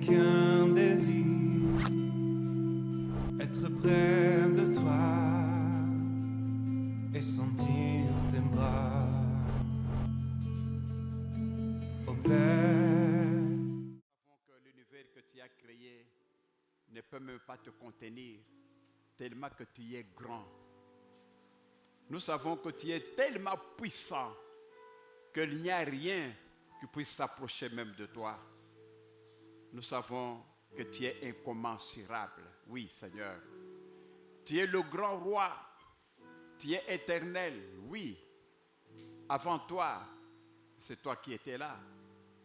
qu'un désir, être près de toi et sentir tes bras, ô Père. Que l'univers que tu as créé ne peut même pas te contenir, tellement que tu es grand. Nous savons que tu es tellement puissant qu'il n'y a rien qui puisse s'approcher même de toi. Nous savons que tu es incommensurable. Oui, Seigneur. Tu es le grand roi. Tu es éternel. Oui. Avant toi, c'est toi qui étais là.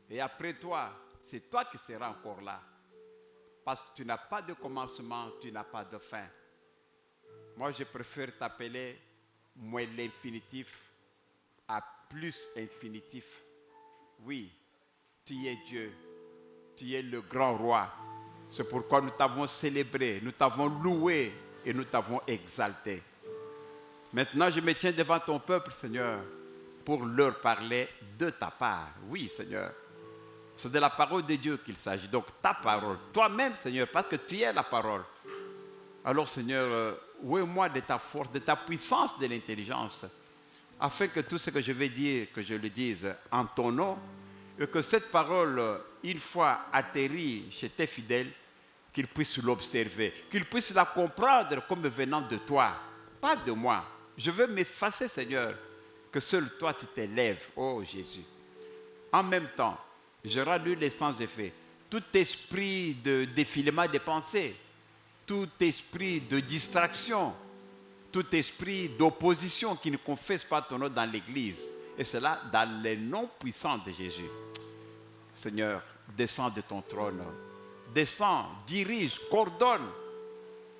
Et après toi, c'est toi qui seras encore là. Parce que tu n'as pas de commencement, tu n'as pas de fin. Moi, je préfère t'appeler moins l'infinitif à plus infinitif. Oui, tu es Dieu. Tu es le grand roi. C'est pourquoi nous t'avons célébré, nous t'avons loué et nous t'avons exalté. Maintenant, je me tiens devant ton peuple, Seigneur, pour leur parler de ta part. Oui, Seigneur. C'est de la parole de Dieu qu'il s'agit. Donc, ta parole, toi-même, Seigneur, parce que tu es la parole. Alors, Seigneur, oué-moi de ta force, de ta puissance, de l'intelligence, afin que tout ce que je vais dire, que je le dise en ton nom, et que cette parole, une fois atterrie chez tes fidèles, qu'ils puissent l'observer, qu'ils puissent la comprendre comme venant de toi, pas de moi. Je veux m'effacer, Seigneur, que seul toi tu t'élèves, oh Jésus. En même temps, je rallume les sans-effet. Tout esprit de défilement des pensées, tout esprit de distraction, tout esprit d'opposition qui ne confesse pas ton nom dans l'Église, et cela dans le nom puissant de Jésus. Seigneur, descends de ton trône, descends, dirige, coordonne,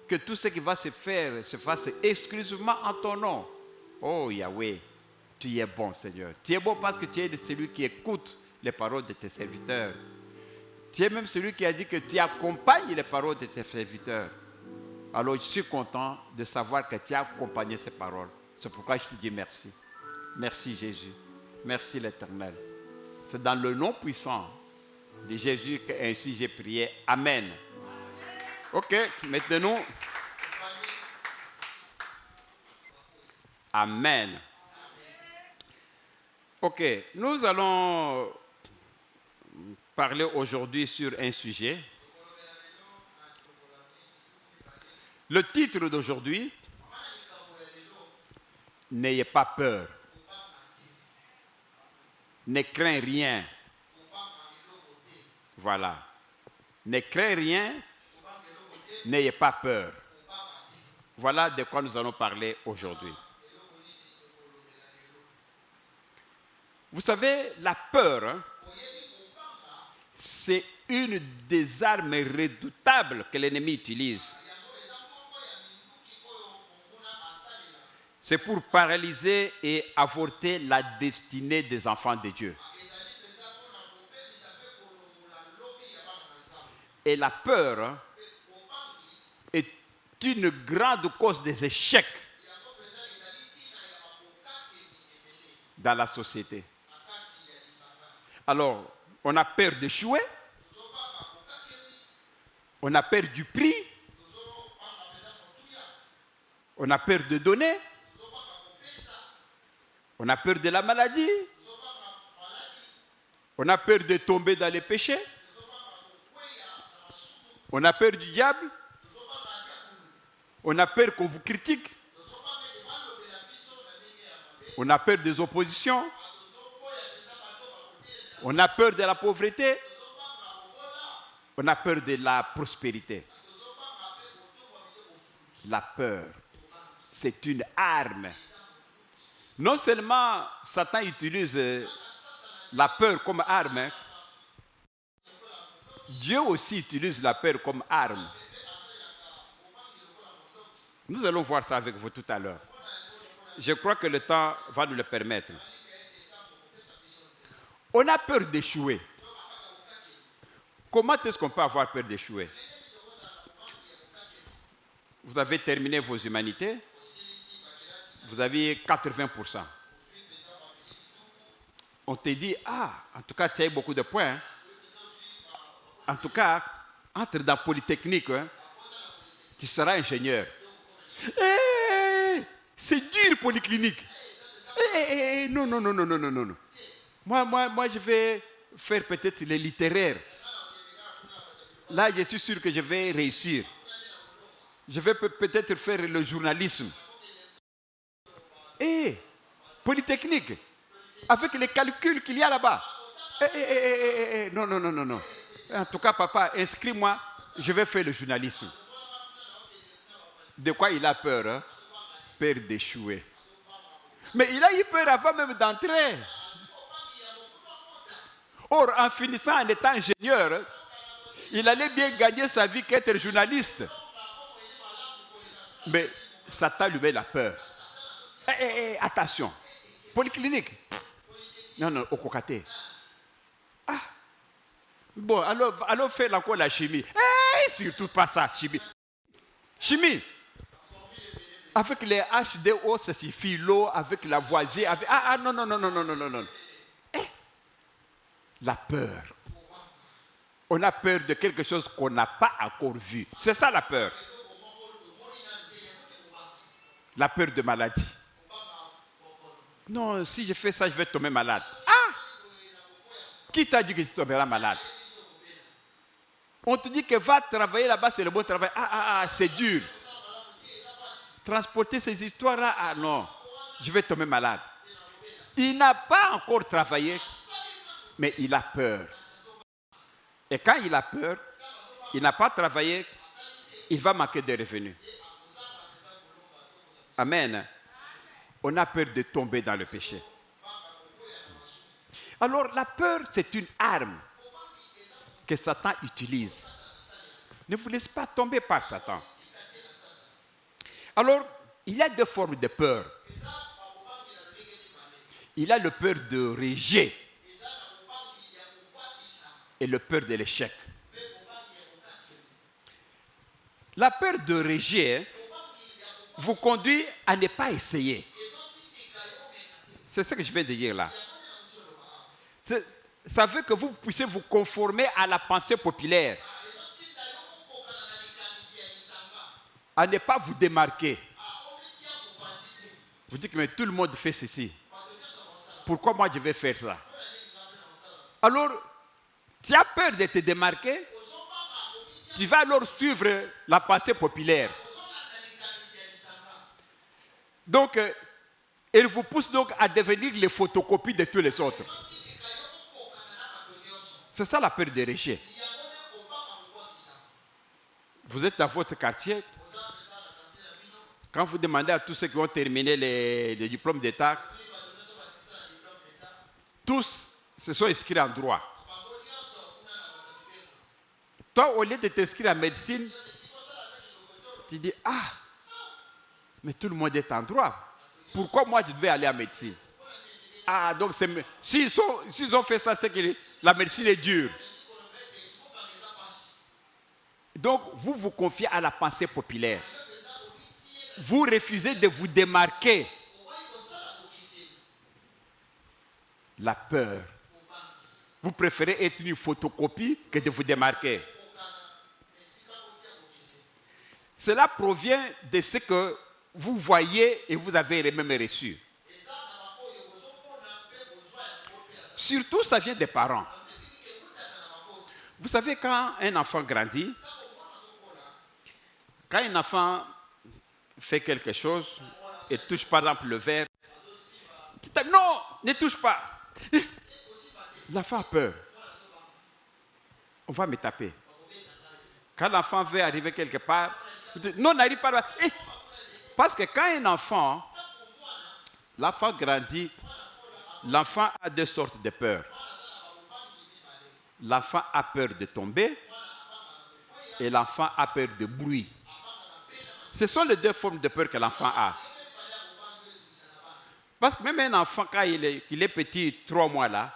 que tout ce qui va se faire se fasse exclusivement en ton nom. Oh Yahweh, tu es bon, Seigneur. Tu es bon parce que tu es celui qui écoute les paroles de tes serviteurs. Tu es même celui qui a dit que tu accompagnes les paroles de tes serviteurs. Alors je suis content de savoir que tu as accompagné ces paroles. C'est pourquoi je te dis merci. Merci Jésus. Merci l'Éternel. C'est dans le nom puissant de Jésus que ainsi j'ai prié. Amen. Ok, maintenant. Amen. Ok, nous allons parler aujourd'hui sur un sujet. Le titre d'aujourd'hui, n'ayez pas peur. Ne crains rien. Voilà. Ne crains rien. N'ayez pas peur. Voilà de quoi nous allons parler aujourd'hui. Vous savez, la peur, c'est une des armes redoutables que l'ennemi utilise. C'est pour paralyser et avorter la destinée des enfants de Dieu. Et la peur est une grande cause des échecs dans la société. Alors, on a peur d'échouer, on a peur du prix, on a peur de donner, on a peur de la maladie, on a peur de tomber dans les péchés, on a peur du diable, on a peur qu'on vous critique, on a peur des oppositions, on a peur de la pauvreté, on a peur de la prospérité. La peur, c'est une arme. Non seulement Satan utilise la peur comme arme, Dieu aussi utilise la peur comme arme. Nous allons voir ça avec vous tout à l'heure. Je crois que le temps va nous le permettre. On a peur d'échouer. Comment est-ce qu'on peut avoir peur d'échouer? Vous avez terminé vos humanités, vous avez 80%. On te dit, ah, en tout cas, tu as eu beaucoup de points. Hein? En tout cas, entre dans Polytechnique, hein, tu seras ingénieur. C'est dur, Polyclinique. Non, non, non, non, non, non, non. Moi, je vais faire peut-être les littéraires. Là, je suis sûr que je vais réussir. Je vais peut-être faire le journalisme. Polytechnique, avec les calculs qu'il y a là-bas. Non, non, non, non, non. En tout cas, papa, inscris-moi, je vais faire le journalisme. De quoi il a peur, hein? Peur d'échouer. Mais il a eu peur avant même d'entrer. Or, en finissant en étant ingénieur, il allait bien gagner sa vie qu'être journaliste. Mais Satan lui met la peur. Attention. Polyclinique. Non, non, au cocaté. Bon, alors faire encore la chimie. Surtout pas ça, chimie. Chimie. Avec les H2O, ça suffit l'eau, avec la voisine. Non, non, non, non, non, non, non, non. La peur. On a peur de quelque chose qu'on n'a pas encore vu. C'est ça la peur. La peur de maladie. Non, si je fais ça, je vais tomber malade. Qui t'a dit que tu tomberas malade? On te dit que va travailler là-bas, c'est le bon travail. C'est dur. Transporter ces histoires-là, non, je vais tomber malade. Il n'a pas encore travaillé, mais il a peur. Et quand il a peur, il n'a pas travaillé, il va manquer de revenus. Amen. On a peur de tomber dans le péché. Alors la peur, c'est une arme que Satan utilise. Ne vous laissez pas tomber par Satan. Alors, il y a deux formes de peur. Il y a le peur de rejet et le peur de l'échec. La peur de rejet vous conduit à ne pas essayer. C'est ce que je viens de dire là. Ça veut que vous puissiez vous conformer à la pensée populaire. À ne pas vous démarquer. Vous dites que mais tout le monde fait ceci. Pourquoi moi je vais faire ça? Alors, tu as peur de te démarquer. Tu vas alors suivre la pensée populaire. Donc, elle vous pousse donc à devenir les photocopies de tous les autres. C'est ça la peur de rejet. Vous êtes dans votre quartier. Quand vous demandez à tous ceux qui ont terminé les diplômes d'État, tous se sont inscrits en droit. Toi, au lieu de t'inscrire en médecine, tu dis, mais tout le monde est en droit. Pourquoi moi je devais aller en médecine? Donc s'ils ont fait ça, c'est que la médecine est dure. Donc, vous vous confiez à la pensée populaire. Vous refusez de vous démarquer. La peur. Vous préférez être une photocopie que de vous démarquer. Cela provient de ce que vous voyez et vous avez même reçu. Surtout, ça vient des parents. Vous savez, quand un enfant grandit, quand un enfant fait quelque chose et touche par exemple le verre, non, ne touche pas. L'enfant a peur. On va me taper. Quand l'enfant veut arriver quelque part, non, n'arrive pas là. Parce que quand un enfant, l'enfant grandit, l'enfant a deux sortes de peurs. L'enfant a peur de tomber et l'enfant a peur de bruit. Ce sont les deux formes de peur que l'enfant a. Parce que même un enfant, quand il est petit, 3 mois là,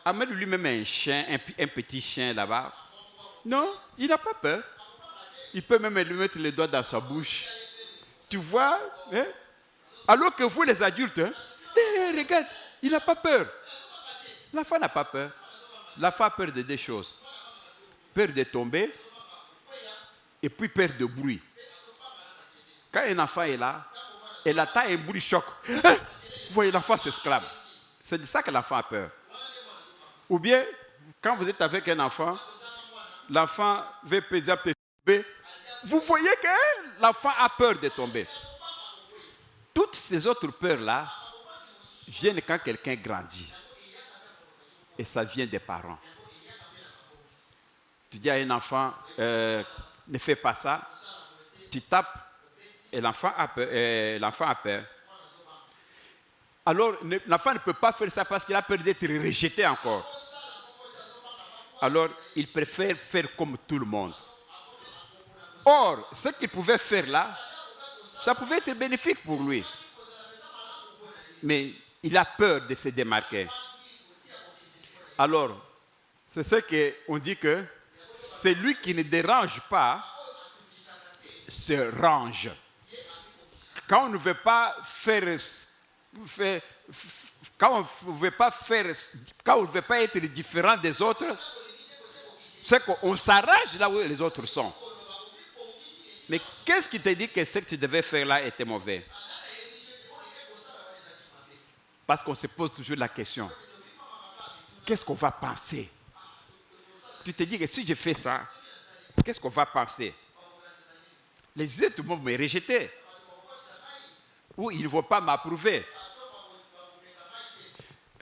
amène lui-même un chien, un petit chien là-bas. Non, il n'a pas peur. Il peut même lui mettre les doigts dans sa bouche. Tu vois, hein? Alors que vous, les adultes, regarde, il n'a pas peur. L'enfant n'a pas peur. L'enfant a peur de deux choses. Peur de tomber et puis peur de bruit. Quand un enfant est là, elle attend un bruit choc. Vous voyez, l'enfant s'exclame. C'est de ça que l'enfant a peur. Ou bien, quand vous êtes avec un enfant, l'enfant veut par exemple tomber. Vous voyez que l'enfant a peur de tomber. Toutes ces autres peurs-là viennent quand quelqu'un grandit. Et ça vient des parents. Tu dis à un enfant, ne fais pas ça. Tu tapes et l'enfant a peur. Alors, l'enfant ne peut pas faire ça parce qu'il a peur d'être rejeté encore. Alors, il préfère faire comme tout le monde. Or, ce qu'il pouvait faire là, ça pouvait être bénéfique pour lui. Mais il a peur de se démarquer. Alors, c'est ce qu'on dit que celui qui ne dérange pas se range. Quand on ne veut pas quand on ne veut pas être différent des autres, c'est qu'on s'arrange là où les autres sont. Mais qu'est-ce qui te dit que ce que tu devais faire là était mauvais? Parce qu'on se pose toujours la question. Qu'est-ce qu'on va penser? Tu te dis que si je fais ça, qu'est-ce qu'on va penser? Les êtres vont me rejeter. Ou ils ne vont pas m'approuver.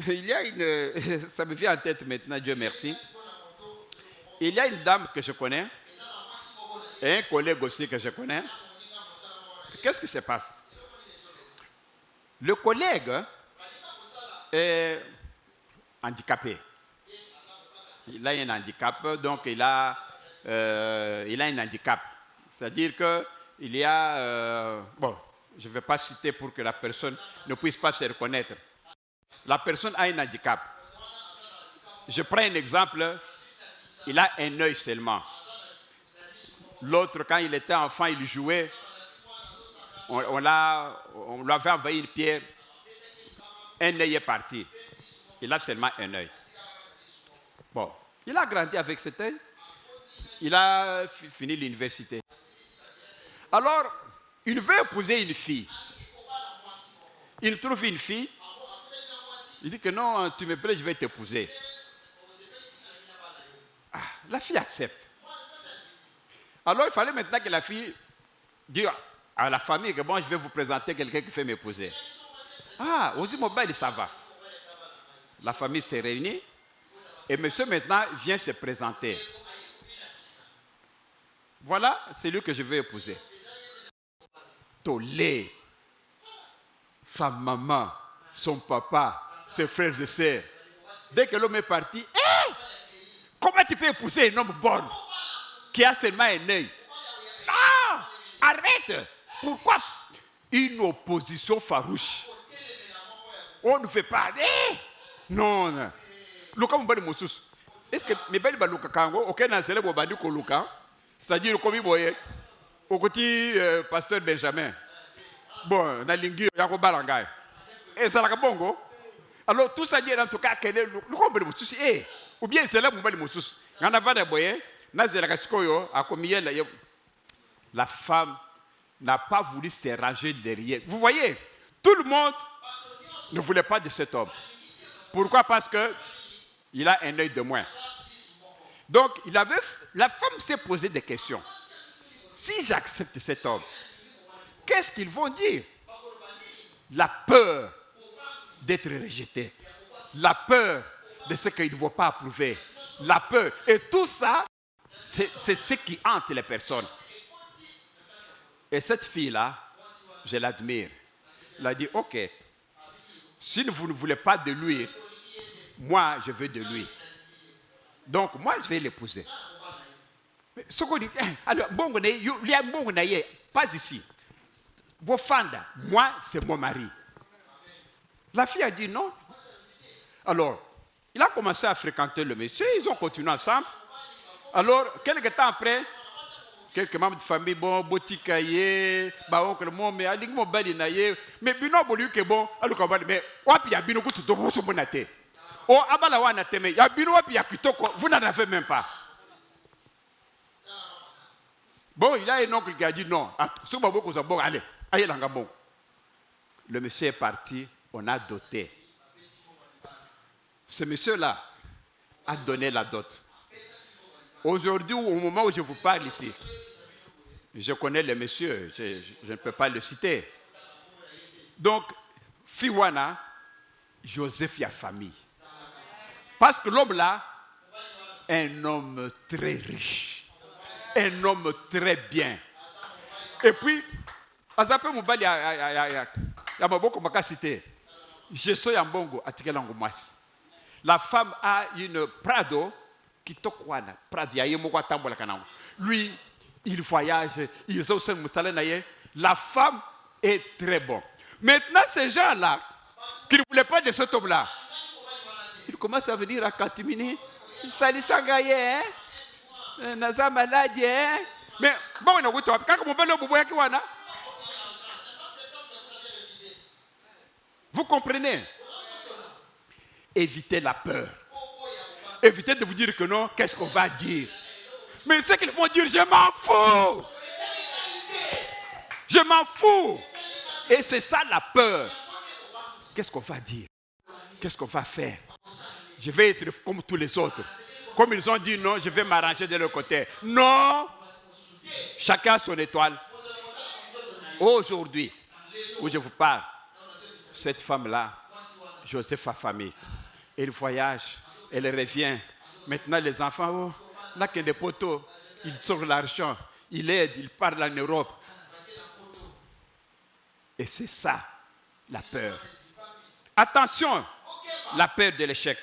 Il y a ça me vient en tête maintenant, Dieu merci. Il y a une dame que je connais, et un collègue aussi que je connais. Qu'est-ce qui se passe? Le collègue est handicapé. Il a un handicap, donc il a un handicap. C'est-à-dire qu'il y a... je ne vais pas citer pour que la personne ne puisse pas se reconnaître. La personne a un handicap. Je prends un exemple. Il a un œil seulement. L'autre, quand il était enfant, il jouait. On lui avait envoyé une pierre. Un œil est parti. Il a seulement un œil. Bon, il a grandi avec cet œil. Il a fini l'université. Alors, il veut épouser une fille. Il trouve une fille. Il dit que non, tu me plais, je vais t'épouser. Ah, la fille accepte. Alors, il fallait maintenant que la fille dise à la famille que bon, je vais vous présenter quelqu'un qui fait m'épouser. Ah, Ozi Mobile, ça va. La famille s'est réunie et monsieur maintenant vient se présenter. Voilà, c'est lui que je vais épouser. Tolé, sa maman, son papa, ses frères et sœurs. Dès que l'homme est parti, comment tu peux épouser un homme bon qui a seulement un œil? Non, arrête. Pourquoi? Une opposition farouche. On ne fait pas. Non, non. Est-ce que mes belles baluka kango, aucun n'a célèbre bandi koluka? C'est-à-dire comme il voyait au côté pasteur Benjamin. Bon, na lingi yako balangay. Et ça la bongo. Alors tout ça dit en tout cas que le comble mususu ou bien c'est là mon bali mususu. Ngana va de boye, na zela kasikoyo akomiye la femme n'a pas voulu se ranger derrière. Vous voyez, tout le monde ne voulait pas de cet homme. Pourquoi? Parce que il a un œil de moins. Donc, la femme s'est posé des questions. Si j'accepte cet homme, qu'est-ce qu'ils vont dire? La peur d'être rejeté. La peur de ce qu'ils ne vont pas approuver. La peur. Et tout ça, c'est ce qui hante les personnes. Et cette fille-là, je l'admire. Elle a dit, ok, si vous ne voulez pas de lui, moi, je veux de lui. Donc, moi, je vais l'épouser. Mais ce qu'on dit, alors, pas ici. Vos fans, moi, c'est mon mari. La fille a dit non. Alors, il a commencé à fréquenter le monsieur, ils ont continué ensemble. Alors, quelques temps après, quelques membres de famille, bon, botikaye, ba oncle mon, mais aling mo bali na ye, mais bino bolu ke bon, alors qu'on va mais wapi ya bino kutu to so bonate. Oh, abalawana teme. Ya binoa pi ya kitoko. Vous n'en avez même pas. Bon, il y a un oncle qui a dit non. Allez, allez, bon. Le monsieur est parti, on a doté. Ce monsieur-là a donné la dot. Aujourd'hui, au moment où je vous parle ici, je connais le monsieur, je ne peux pas le citer. Donc, Fiwana, Joseph y a famille. Parce que l'homme là, un homme très riche, un homme très bien. Et puis, Azape Moubali a beaucoup cité. Je suis en bongo, la femme a une Prado qui tokwana. Prado, lui, il voyage, il est aussi la femme est très bonne. Maintenant, ces gens-là, qui ne voulaient pas de cet homme-là, ils commencent à venir à Katimini. Salut Sangaye, hein? Naza malade, hein? Mais bon, on a vu toi. Quand on parle de Boubouya Kiwana, vous comprenez? Évitez la peur. Évitez de vous dire que non, qu'est-ce qu'on va dire? Mais ce qu'ils vont dire, je m'en fous. Je m'en fous. Et c'est ça la peur. Qu'est-ce qu'on va dire? Qu'est-ce qu'on va faire? Je vais être comme tous les autres. Comme ils ont dit non, je vais m'arranger de leur côté. Non. Chacun a son étoile. Aujourd'hui, où je vous parle, cette femme-là, Joseph a famille. Elle voyage, elle revient. Maintenant, les enfants, oh, là qu'il y a des poteaux, ils sortent l'argent, ils aident, ils parlent en Europe. Et c'est ça, la peur. Attention, la peur de l'échec.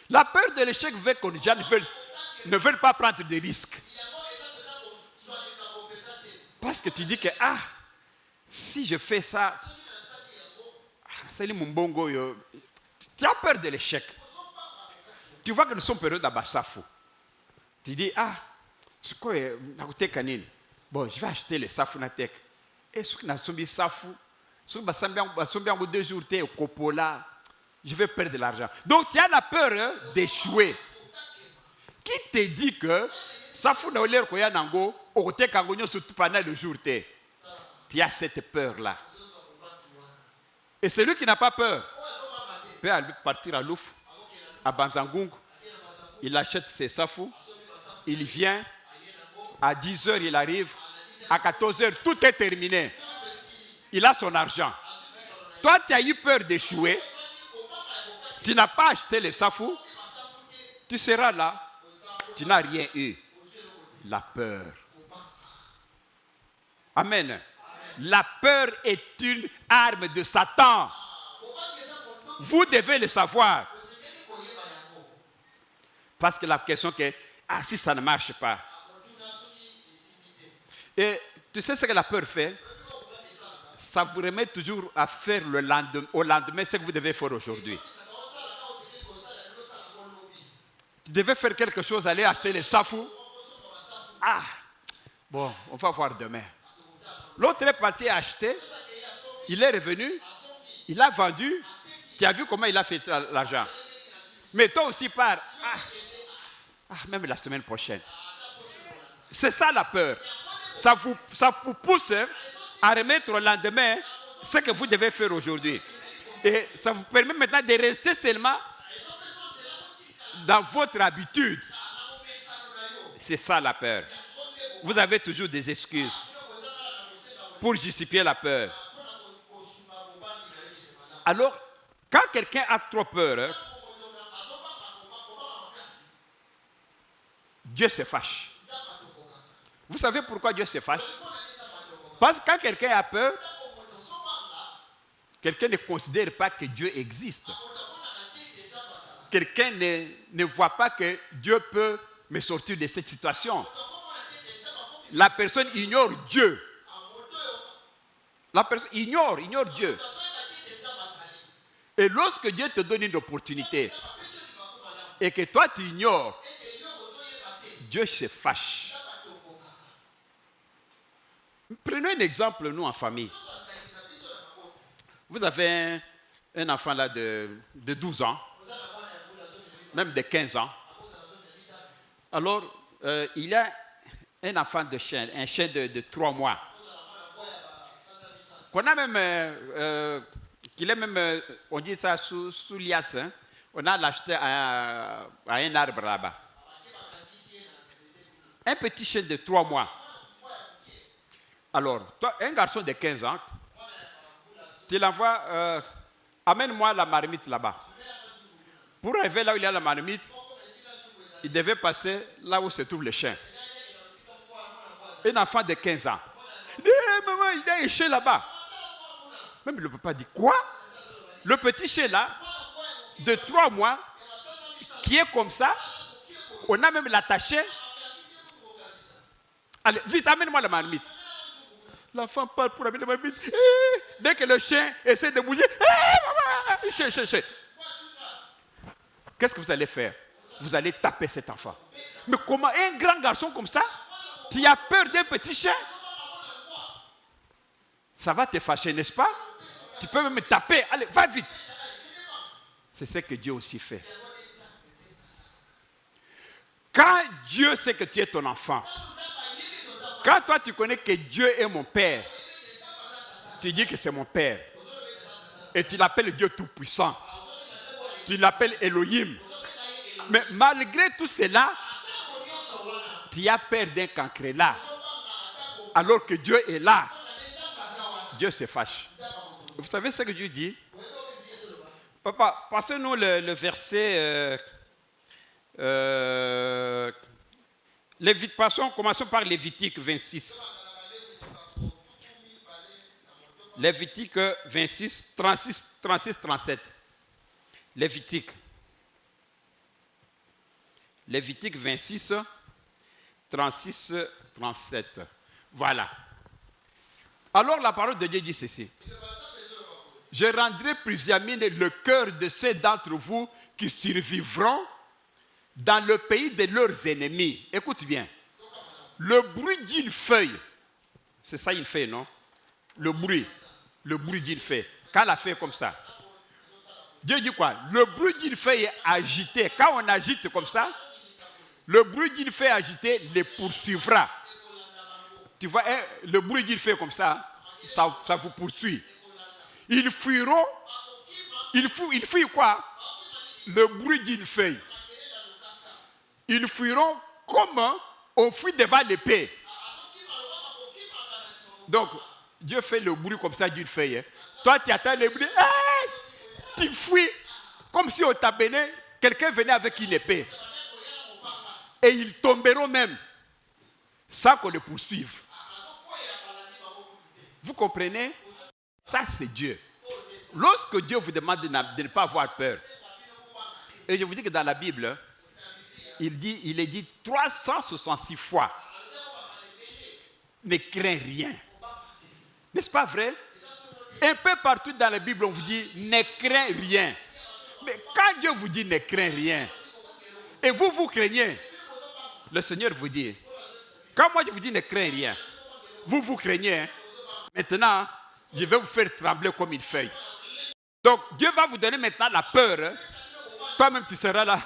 La peur de l'échec veut que les gens ne veulent pas prendre des risques. Parce que tu dis que, si je fais ça, c'est mon bongo. Tu as peur de l'échec. Tu vois que nous sommes période d'Abassafou. Tu dis, c'est quoi, bon, je vais acheter les safou na tek. Et ce qui n'a pas safou, ce qui n'a pas 2 jours, au Coppola, je vais perdre de l'argent. Donc tu as la peur d'échouer. Qui te dit que safou na oler koya nango, au côté kangonyo surtout pendant le jour te. Tu as cette peur-là. Et celui qui n'a pas peur peut partir à Louf, à Banzangung, il achète ses safou, il vient, à 10h il arrive, à 14h tout est terminé. Il a son argent. Toi tu as eu peur d'échouer, tu n'as pas acheté les safou, tu seras là, tu n'as rien eu. La peur. Amen. La peur est une arme de Satan. Vous devez le savoir. Parce que la question est, si ça ne marche pas. Et tu sais ce que la peur fait? Ça vous remet toujours à faire au lendemain ce que vous devez faire aujourd'hui. Tu devais faire quelque chose, aller acheter les safou. Bon, on va voir demain. L'autre est parti acheter, il est revenu, il a vendu, tu as vu comment il a fait l'argent. Mais toi aussi pars, même la semaine prochaine. C'est ça la peur. Ça vous pousse à remettre au lendemain ce que vous devez faire aujourd'hui. Et ça vous permet maintenant de rester seulement dans votre habitude. C'est ça la peur. Vous avez toujours des excuses pour justifier la peur. Alors, quand quelqu'un a trop peur, Dieu se fâche. Vous savez pourquoi Dieu se fâche? Parce que quand quelqu'un a peur, quelqu'un ne considère pas que Dieu existe. Quelqu'un ne voit pas que Dieu peut me sortir de cette situation. La personne ignore Dieu. La personne ignore Dieu. Et lorsque Dieu te donne une opportunité et que toi tu ignores, Dieu se fâche. Prenons un exemple, nous en famille. Vous avez un enfant là de 12 ans, même de 15 ans. Alors, il y a un enfant de chien, un chien de 3 mois. Qu'on a même, qu'il est même, on dit ça sous liasse, hein? On a l'acheté à un arbre là-bas. Un petit chien de 3 mois. Alors, toi, un garçon de 15 ans, tu l'envoies, amène-moi la marmite là-bas. Pour arriver là où il y a la marmite, il devait passer là où se trouve le chien. Un enfant de 15 ans. Il dit, hey, maman, il y a un chien là-bas. Même le papa dit, quoi? Le petit chien là, de 3 mois, qui est comme ça, on a même l'attaché. Allez, vite, amène-moi la marmite. L'enfant parle pour amener la marmite. Dès que le chien essaie de bouger, chien. Qu'est-ce que vous allez faire? Vous allez taper cet enfant. Mais comment un grand garçon comme ça, tu as peur d'un petit chien? Ça va te fâcher, n'est-ce pas? Tu peux même me taper. Allez, va vite. C'est ce que Dieu aussi fait. Quand Dieu sait que tu es ton enfant, quand toi tu connais que Dieu est mon Père, tu dis que c'est mon Père. Et tu l'appelles Dieu Tout-Puissant. Tu l'appelles Elohim. Mais malgré tout cela, tu as peur d'un cancre là. Alors que Dieu est là. Dieu se fâche. Vous savez ce que Dieu dit? Papa, passez-nous le verset... commençons par Lévitique 26. Lévitique 26, 36, 37. Lévitique 26, 36, 37. Voilà. Alors la parole de Dieu dit ceci. Je rendrai pusillanime le cœur de ceux d'entre vous qui survivront dans le pays de leurs ennemis. Écoute bien. Le bruit d'une feuille, c'est ça une feuille, non? Le bruit d'une feuille. Quand la feuille est comme ça. Dieu dit quoi? Le bruit d'une feuille agitée. Quand on agite comme ça, le bruit d'une feuille agitée les poursuivra. Tu vois, le bruit d'une feuille comme ça, ça vous poursuit. Ils fuiront. Ils fuient quoi? Le bruit d'une feuille. Ils fuiront comme on fuit devant l'épée. Donc, Dieu fait le bruit comme ça d'une feuille. Hein. Toi, tu attends le bruit. Hey! Tu fuis comme si on t'abonnait. Quelqu'un venait avec une épée. Et ils tomberont même sans qu'on les poursuive. Vous comprenez? Ça, c'est Dieu. Lorsque Dieu vous demande de ne pas avoir peur, et je vous dis que dans la Bible, il est dit 366 fois, ne crains rien. N'est-ce pas vrai? Un peu partout dans la Bible, on vous dit, ne crains rien. Mais quand Dieu vous dit, ne crains rien, et vous craignez, le Seigneur vous dit, quand moi je vous dis, ne crains rien, vous craignez, hein? Maintenant, je vais vous faire trembler comme une feuille. Donc, Dieu va vous donner maintenant la peur. Hein? Toi-même, tu seras là.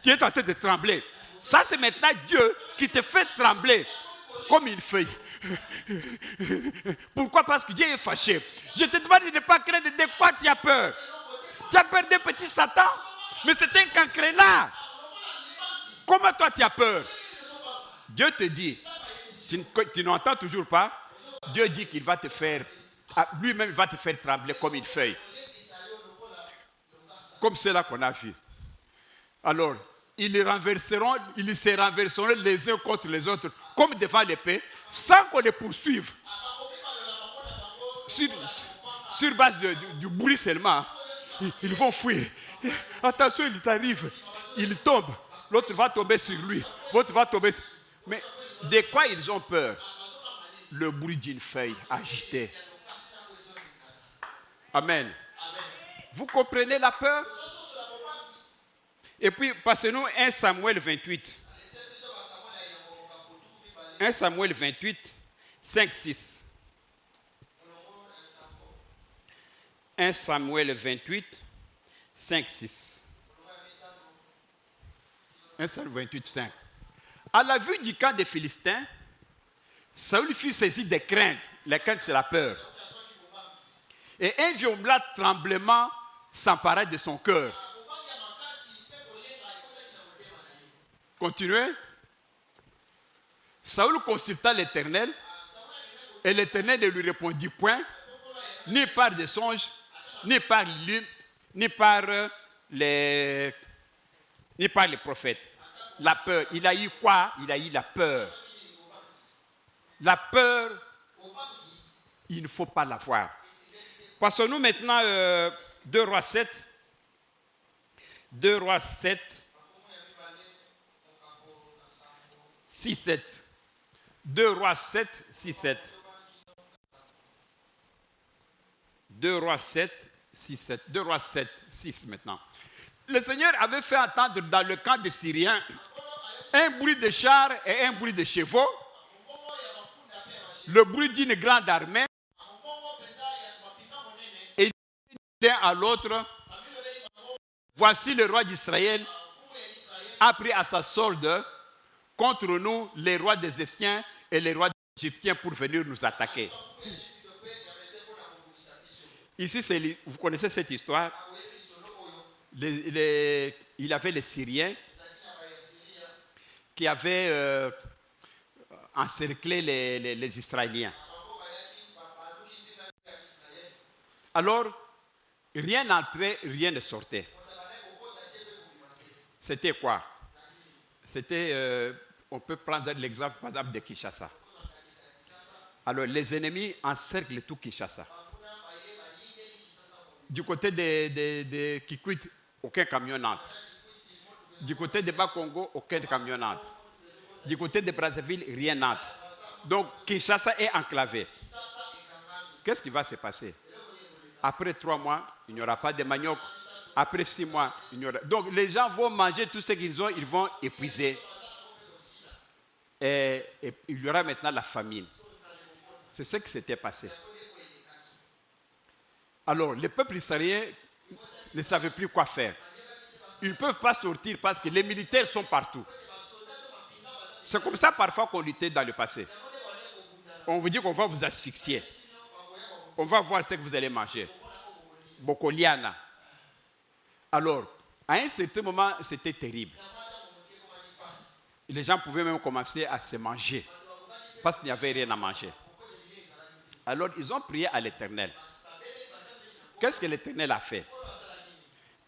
Tu es en train de trembler. Ça, c'est maintenant Dieu qui te fait trembler comme une feuille. Pourquoi? Parce que Dieu est fâché. Je te demande de ne pas craindre. De quoi tu as peur? Tu as peur d'un petit Satan? Mais c'est un cancre là. Comment toi tu as peur? Dieu te dit, tu n'entends toujours pas? Dieu dit qu'il va te faire, lui-même va te faire trembler comme une feuille. Comme cela qu'on a vu. Alors, ils se renverseront les uns contre les autres, comme devant l'épée, sans qu'on les poursuive. Sur base du bruit seulement, ils vont fuir. Attention, il t'arrive, il tombe. L'autre va tomber sur lui. L'autre va tomber. Mais de quoi ils ont peur? Le bruit d'une feuille agitée. Amen. Vous comprenez la peur? Et puis, passez-nous 1 Samuel 28. 1 Samuel 28, 5, 6. 1 Samuel 28, 5, 6. 1 Samuel 28, 5. À la vue du camp des Philistins, Saül fut saisi de crainte. La crainte, c'est la peur. Et un violent tremblement s'empara de son cœur. Continuez. Saül consulta l'Éternel, et l'Éternel ne lui répondit point, ni par des songes, ni par les prophètes. La peur. Il a eu quoi? Il a eu la peur. La peur, il ne faut pas l'avoir. Passons-nous maintenant 2 Rois 7. 2 Rois 7. 6, 7. 2 Rois 7, 6, 7. 2 Rois 7, 6, 7. 2 Rois 7, 6 maintenant. Le Seigneur avait fait entendre dans le camp des Syriens un bruit de chars et un bruit de chevaux, le bruit d'une grande armée, et l'un à l'autre, voici le roi d'Israël a pris à sa solde contre nous les rois des Égyptiens et les rois égyptiens pour venir nous attaquer. Ici, vous connaissez cette histoire. Il y avait les Syriens qui avaient encerclé les Israéliens. Alors, rien n'entrait, rien ne sortait. C'était quoi? C'était, on peut prendre l'exemple par exemple de Kinshasa. Alors, les ennemis encerclent tout Kinshasa. Du côté de Kikwit, aucun camion n'entre. Du côté de Bas-Congo, aucun camion n'entre. Du côté de Brazzaville, rien n'entre. Donc, Kinshasa est enclavé. Qu'est-ce qui va se passer? Après 3 mois, il n'y aura pas de manioc. Après 6 mois, il n'y aura... Donc, les gens vont manger tout ce qu'ils ont, ils vont épuiser. Et il y aura maintenant la famine. C'est ce qui s'était passé. Alors, le peuple israélien ne savait plus quoi faire. Ils ne peuvent pas sortir parce que les militaires sont partout. C'est comme ça parfois qu'on luttait dans le passé. On vous dit qu'on va vous asphyxier. On va voir ce que vous allez manger. Bokoliana. Alors, à un certain moment, c'était terrible. Les gens pouvaient même commencer à se manger parce qu'il n'y avait rien à manger. Alors, ils ont prié à l'Éternel. Qu'est-ce que l'Éternel a fait?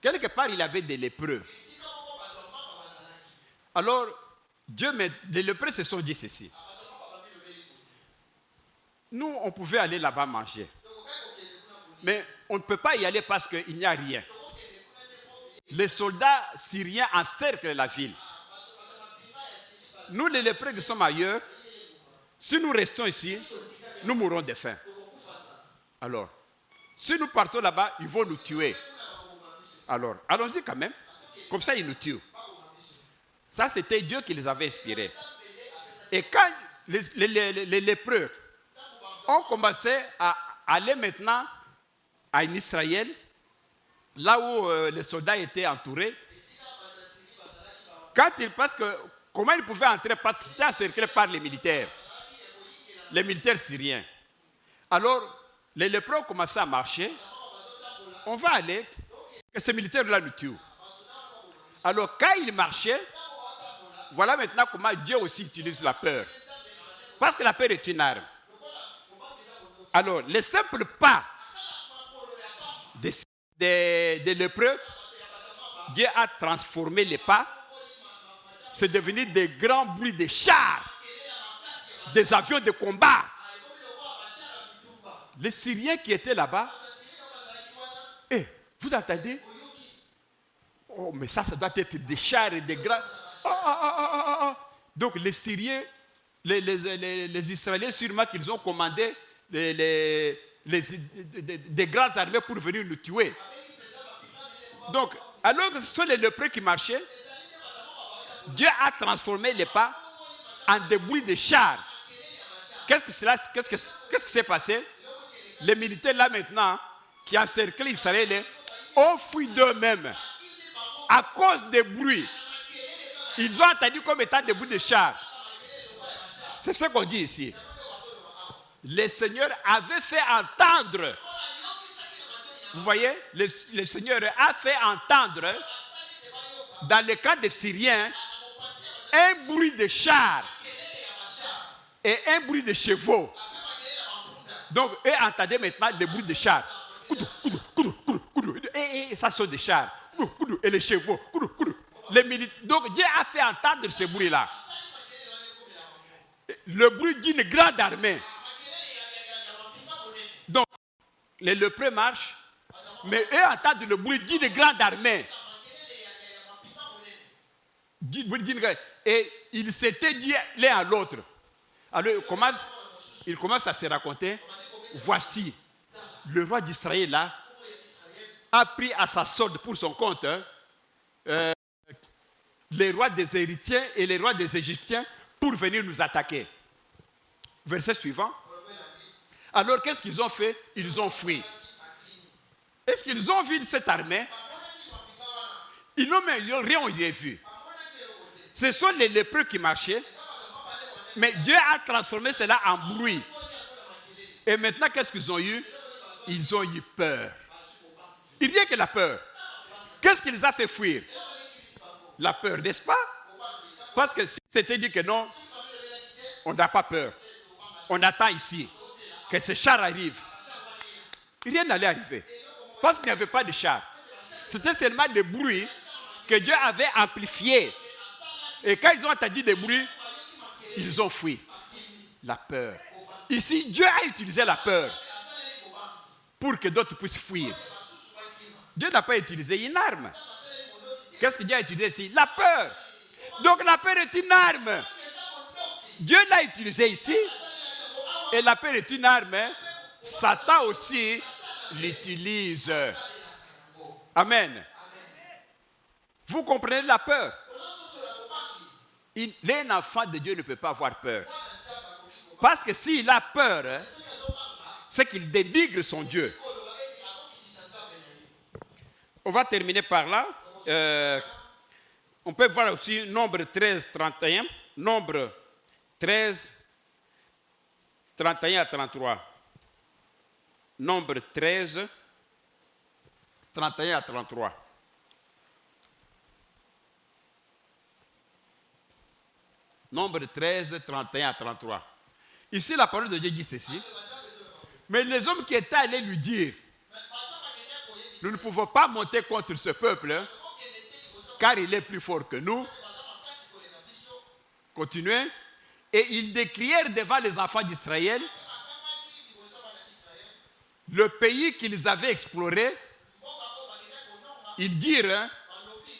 Quelque part, il avait des lépreux. Alors, les lépreux se sont dit ceci. Nous, on pouvait aller là-bas manger. Mais on ne peut pas y aller parce qu'il n'y a rien. Les soldats syriens encerclent la ville. Nous, les lépreux qui sommes ailleurs, si nous restons ici, nous mourrons de faim. Alors, si nous partons là-bas, ils vont nous tuer. Alors, allons-y quand même. Comme ça, ils nous tuent. Ça, c'était Dieu qui les avait inspirés. Et quand les lépreux ont commencé à aller maintenant en Israël, là où les soldats étaient entourés, parce que comment ils pouvaient entrer? Parce que c'était encerclé par les militaires syriens. Alors, les lépreux ont commencé à marcher. On va aller, que ces militaires-là nous tuent. Alors, quand ils marchaient, voilà maintenant comment Dieu aussi utilise la peur. Parce que la peur est une arme. Alors, les simples pas des lépreux, Dieu a transformé les pas. C'est devenu des grands bruits de chars, des avions de combat. Les Syriens qui étaient là-bas, vous entendez? Oh, mais ça doit être des chars et des grands... Donc les Syriens, les Israéliens, sûrement qu'ils ont commandé des grandes armées pour venir nous tuer. Donc, alors que ce sont les lépreux qui marchaient, Dieu a transformé les pas en des bruits de chars. Qu'est-ce qui s'est passé? Les militaires là maintenant, qui encerclaient Israël ont fui d'eux-mêmes à cause des bruits. Ils ont entendu comme étant des bruits de chars. C'est ce qu'on dit ici. Le Seigneur avait fait entendre. Vous voyez, le Seigneur a fait entendre dans le camp des Syriens un bruit de chars et un bruit de chevaux. Donc, eux entendaient maintenant le bruit de chars. Et ça sont des chars. Et les chevaux. Donc, Dieu a fait entendre ce bruit-là. Le bruit d'une grande armée. Donc, les lépreux marchent, mais eux entendent le bruit d'une grande armée. Et ils s'étaient dit l'un à l'autre. Alors, ils commencent à se raconter. Voici, le roi d'Israël là a pris à sa solde pour son compte les rois des Héritiens et les rois des Égyptiens pour venir nous attaquer. Verset suivant. Alors, qu'est-ce qu'ils ont fait? Ils ont fui. Est-ce qu'ils ont vu cette armée? Ils n'ont rien vu. Ce sont les lépreux qui marchaient, mais Dieu a transformé cela en bruit. Et maintenant, qu'est-ce qu'ils ont eu? Ils ont eu peur. Rien que la peur. Qu'est-ce qui les a fait fuir? La peur, n'est-ce pas? Parce que si c'était dit que non, on n'a pas peur. On attend ici que ce char arrive. Rien n'allait arriver. Parce qu'il n'y avait pas de char. C'était seulement le bruit que Dieu avait amplifié. Et quand ils ont entendu des bruits, ils ont fui. La peur. Ici, Dieu a utilisé la peur pour que d'autres puissent fuir. Dieu n'a pas utilisé une arme. Qu'est-ce que Dieu a utilisé ici? La peur. Donc la peur est une arme. Dieu l'a utilisée ici. Et la peur est une arme. Satan aussi l'utilise. Amen. Vous comprenez la peur? Un enfant de Dieu ne peut pas avoir peur. Parce que s'il a peur, c'est qu'il dénigre son Dieu. On va terminer par là. On peut voir aussi Nombre 13, 31. Nombre 13, 31 à 33. Nombre 13, 31 à 33. Nombre 13, 31 à 33. Ici, la parole de Dieu dit ceci. Mais les hommes qui étaient allés lui dire, nous ne pouvons pas monter contre ce peuple, car il est plus fort que nous. Continuez. Et ils décrièrent devant les enfants d'Israël le pays qu'ils avaient exploré. Ils dirent,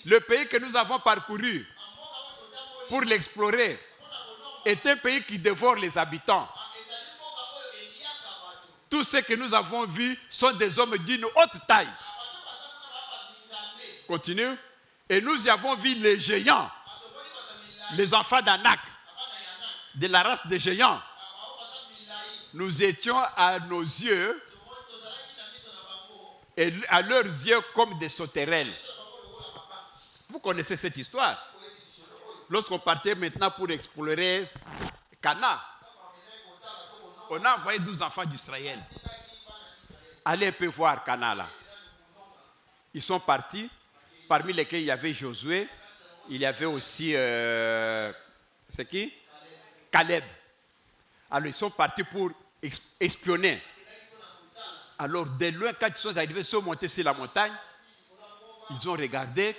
le pays que nous avons parcouru pour l'explorer est un pays qui dévore les habitants. Tous ceux que nous avons vus sont des hommes d'une haute taille. Continue. Et nous y avons vu les géants, les enfants d'Anak, de la race des géants. Nous étions à nos yeux et à leurs yeux comme des sauterelles. Vous connaissez cette histoire. Lorsqu'on partait maintenant pour explorer Cana, on a envoyé 12 enfants d'Israël. Allez un peu voir Cana là. Ils sont partis, parmi lesquels il y avait Josué, il y avait aussi, c'est qui? Caleb. Alors ils sont partis pour espionner. Alors de loin, quand ils sont arrivés, ils sont montés sur la montagne, ils ont regardé,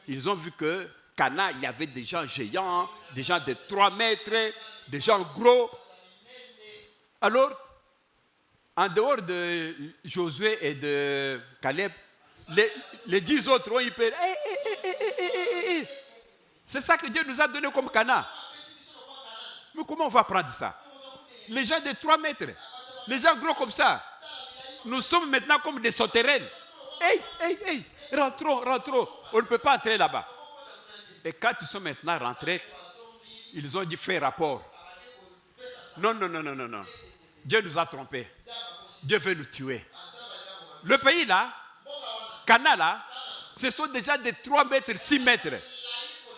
ils ont vu que Cana, il y avait des gens géants, des gens de 3 mètres, des gens gros. Alors, en dehors de Josué et de Caleb, les 10 autres ont eu peur. C'est ça que Dieu nous a donné comme Cana. Mais comment on va prendre ça? Les gens de 3 mètres, les gens gros comme ça, nous sommes maintenant comme des sauterelles. Rentrons. On ne peut pas entrer là-bas. Et quand ils sont maintenant rentrés, ils ont dit fait rapport. Non. Dieu nous a trompés. Dieu veut nous tuer. Le pays là, Cana là, ce sont déjà des 3 mètres, 6 mètres.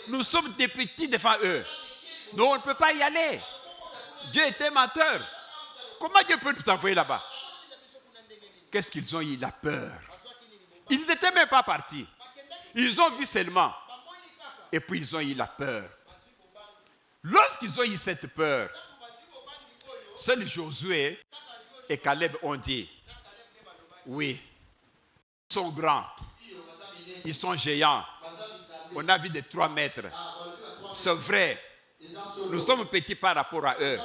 Nous sommes des petits devant eux. Non, on ne peut pas y aller. Dieu était menteur. Comment Dieu peut nous envoyer là-bas? Qu'est-ce qu'ils ont eu? La peur. Ils n'étaient même pas partis. Ils ont vu seulement. Et puis ils ont eu la peur. Lorsqu'ils ont eu cette peur, seuls Josué et Caleb ont dit, oui, ils sont grands, ils sont géants. On a vu des 3 mètres. C'est vrai. Nous sommes petits par rapport à eux.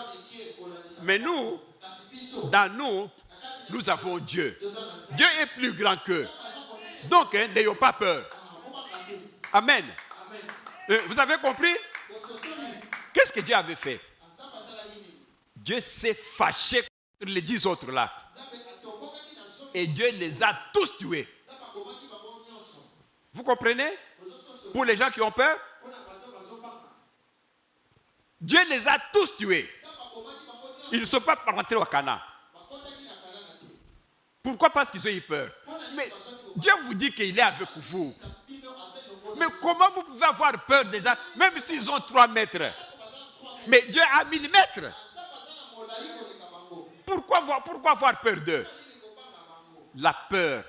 Mais nous, dans nous, nous avons Dieu. Dieu est plus grand qu'eux. Donc, n'ayons pas peur. Amen. Vous avez compris? Qu'est-ce que Dieu avait fait? Dieu s'est fâché contre les 10 autres là. Et Dieu les a tous tués. Vous comprenez? Pour les gens qui ont peur, Dieu les a tous tués. Ils ne sont pas rentrés au Canaan. Pourquoi? Parce qu'ils ont eu peur. Mais Dieu vous dit qu'il est avec vous. Mais comment vous pouvez avoir peur déjà, même s'ils ont 3 mètres? Mais Dieu a 1000 mètres. Pourquoi avoir peur d'eux? La peur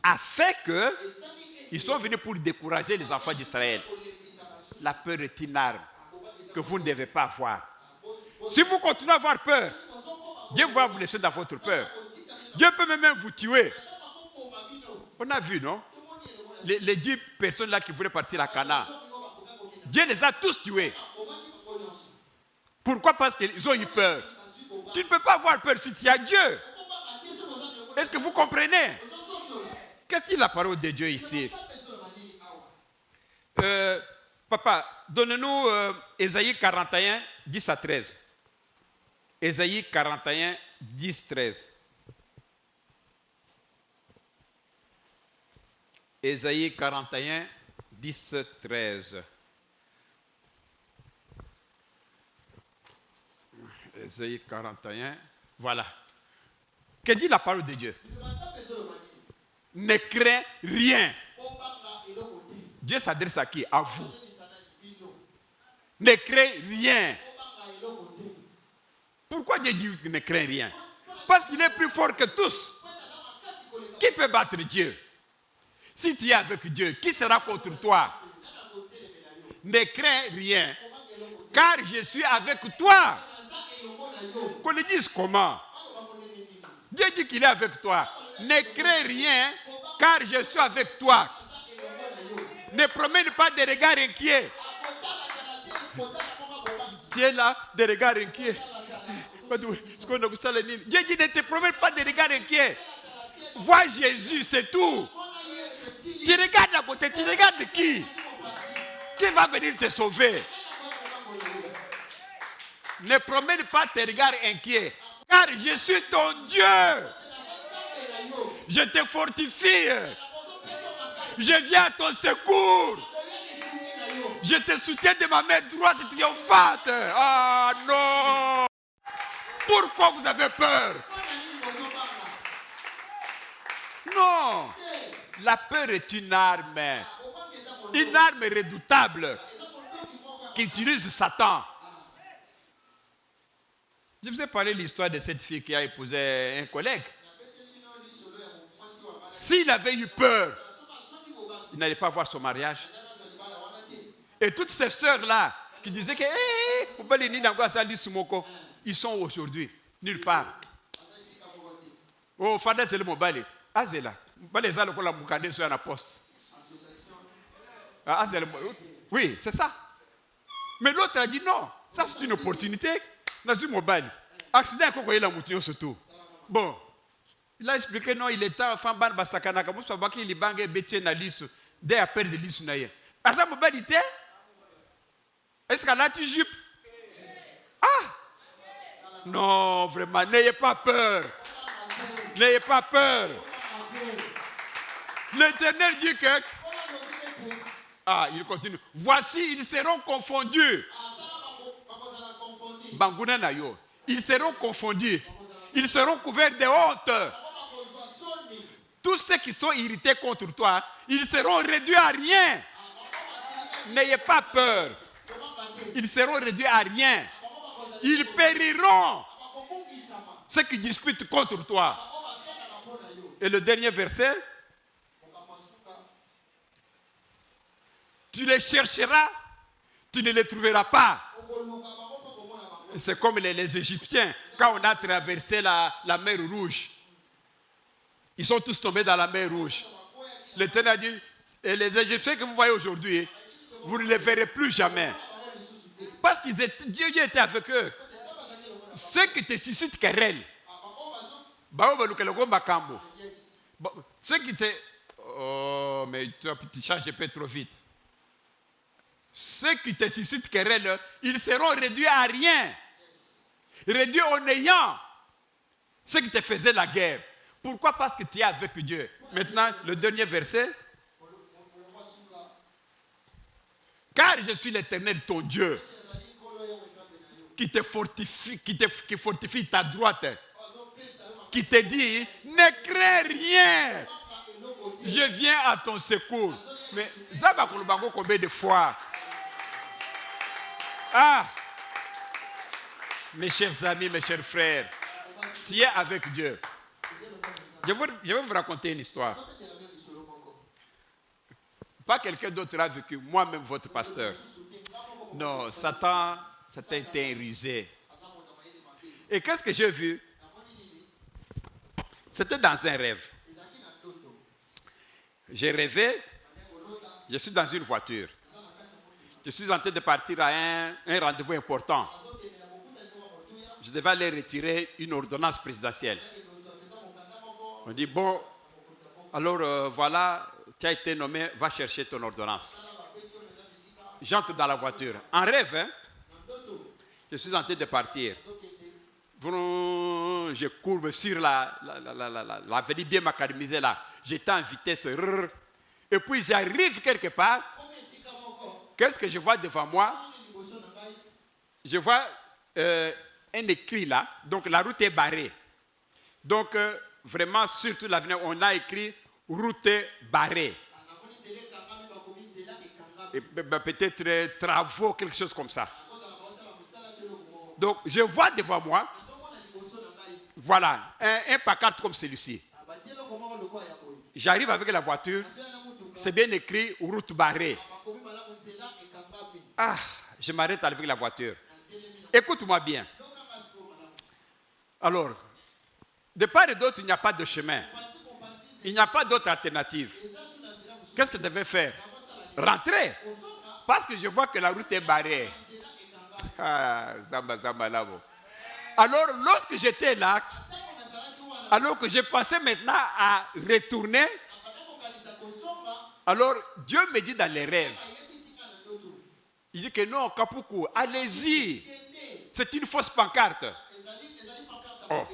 a fait qu'ils sont venus pour décourager les enfants d'Israël. La peur est une arme que vous ne devez pas avoir. Si vous continuez à avoir peur, Dieu va vous laisser dans votre peur. Dieu peut même vous tuer. On a vu, non? Les 10 personnes là qui voulaient partir à Canaan. Dieu les a tous tués. Pourquoi? Parce qu'ils ont eu peur. Tu ne peux pas avoir peur si tu as Dieu. Est-ce que vous comprenez? Qu'est-ce que dit la parole de Dieu ici? Papa, donne-nous Ésaïe 41, 10 à 13. Ésaïe 41, 10, 13. Ésaïe 41, 10, 13. Ésaïe 41, voilà. Que dit la parole de Dieu? Ne crains rien. Dieu s'adresse à qui? À vous. Ne crains rien. Pourquoi Dieu dit ne crains rien? Parce qu'il est plus fort que tous. Qui peut battre Dieu? Si tu es avec Dieu, qui sera contre toi? Ne crains rien, car je suis avec toi. Qu'on le dise comment? Dieu dit qu'il est avec toi. Ne crains rien, car je suis avec toi. Ne promène pas des regards inquiets. Tu es là, des regards inquiets. Dieu dit ne te promène pas des regards inquiets. Vois Jésus, c'est tout. Tu regardes à côté, tu regardes qui? Qui va venir te sauver? Ne promène pas tes regards inquiets, car je suis ton Dieu. Je te fortifie. Je viens à ton secours. Je te soutiens de ma main droite triomphante. Ah non! Pourquoi vous avez peur? Non! La peur est une arme redoutable qu'utilise Satan. Je vous ai parlé de l'histoire de cette fille qui a épousé un collègue. S'il avait eu peur, il n'allait pas voir son mariage. Et toutes ces sœurs-là qui disaient que ils sont aujourd'hui nulle part. Oh, Fada, c'est le mobile. Azela. Oui, c'est ça. Mais l'autre a dit non, ça c'est une opportunité. Dans une mobile. Accident qu'on voyait la mouton surtout. Bon, il a expliqué non, il est temps, enfin, ban basakana, comme ça va qu'il y ait bêté na liste, dès à perdre de liste naïe. À sa mobilité, est-ce qu'elle a tu jupe? Ah! Non, vraiment, n'ayez pas peur. N'ayez pas peur. L'Éternel dit que... Ah, il continue. Voici, ils seront confondus. Ils seront confondus. Ils seront couverts de honte. tous ceux qui sont irrités contre toi, ils seront réduits à rien. N'ayez pas peur. Ils seront réduits à rien. Ils périront. Ceux qui disputent contre toi. Et le dernier verset. Tu les chercheras, tu ne les trouveras pas. C'est comme les Égyptiens, quand on a traversé la mer Rouge. Ils sont tous tombés dans la mer Rouge. L'Éternel a dit, et les Égyptiens que vous voyez aujourd'hui, vous ne les verrez plus jamais. Parce que Dieu était avec eux. Ceux qui te suscitent querelle. Ceux qui te... Oh, mais tu changes un peu trop vite. Ceux qui te suscitent querelle, ils seront réduits à rien. Réduits au néant. Ceux qui te faisaient la guerre. Pourquoi? Parce que tu es avec Dieu. Maintenant, le dernier verset. Car je suis l'Éternel, ton Dieu, qui te fortifie, qui fortifie ta droite, qui te dit, ne crains rien. Je viens à ton secours. Mais ça va combien de fois? Ah, mes chers amis, mes chers frères, tu es avec Dieu. Je vais vous raconter une histoire. Pas quelqu'un d'autre a vécu, moi-même votre pasteur. Non, Satan était rusé. Et qu'est-ce que j'ai vu? C'était dans un rêve. J'ai rêvé, je suis dans une voiture. Je suis en train de partir à un rendez-vous important. Je devais aller retirer une ordonnance présidentielle. On dit, bon, alors voilà, tu as été nommé, va chercher ton ordonnance. J'entre dans la voiture. En rêve, hein? Je suis en train de partir. Je courbe sur l'avenue bien macadamisée là. J'étais en vitesse. Et puis j'arrive quelque part. Qu'est-ce que je vois devant moi? Je vois un écrit là. Donc la route est barrée. Donc vraiment, sur toute l'avenue, on a écrit route barrée. Et peut-être travaux, quelque chose comme ça. Donc je vois devant moi, voilà, un pancarte comme celui-ci. J'arrive avec la voiture, c'est bien écrit route barrée. Ah, je m'arrête avec la voiture. Écoute-moi bien. Alors, de part et d'autre, il n'y a pas de chemin. Il n'y a pas d'autre alternative. Qu'est-ce que je devais faire? Rentrer. Parce que je vois que la route est barrée. Ah, Zamba Zamba Labo. Alors, lorsque j'étais là, alors que je pensais maintenant à retourner, alors Dieu me dit dans les rêves, il dit que non, Kapuku, allez-y. C'est une fausse pancarte. Oh.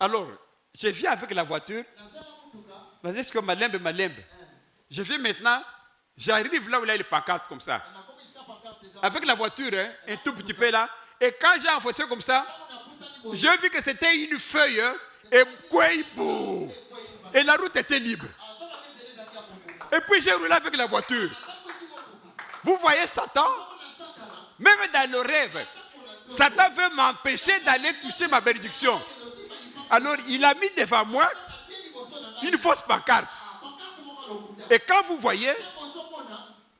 Alors, je viens avec la voiture. Je viens maintenant, j'arrive là où il y a les pancartes comme ça. Avec la voiture, hein, un tout petit peu là. Et quand j'ai enfoncé comme ça, j'ai vu que c'était une feuille et la route était libre. Et puis j'ai roulé avec la voiture. Vous voyez Satan? Même dans le rêve, Satan veut m'empêcher d'aller toucher ma bénédiction. Alors il a mis devant moi une fausse pancarte. Et quand vous voyez,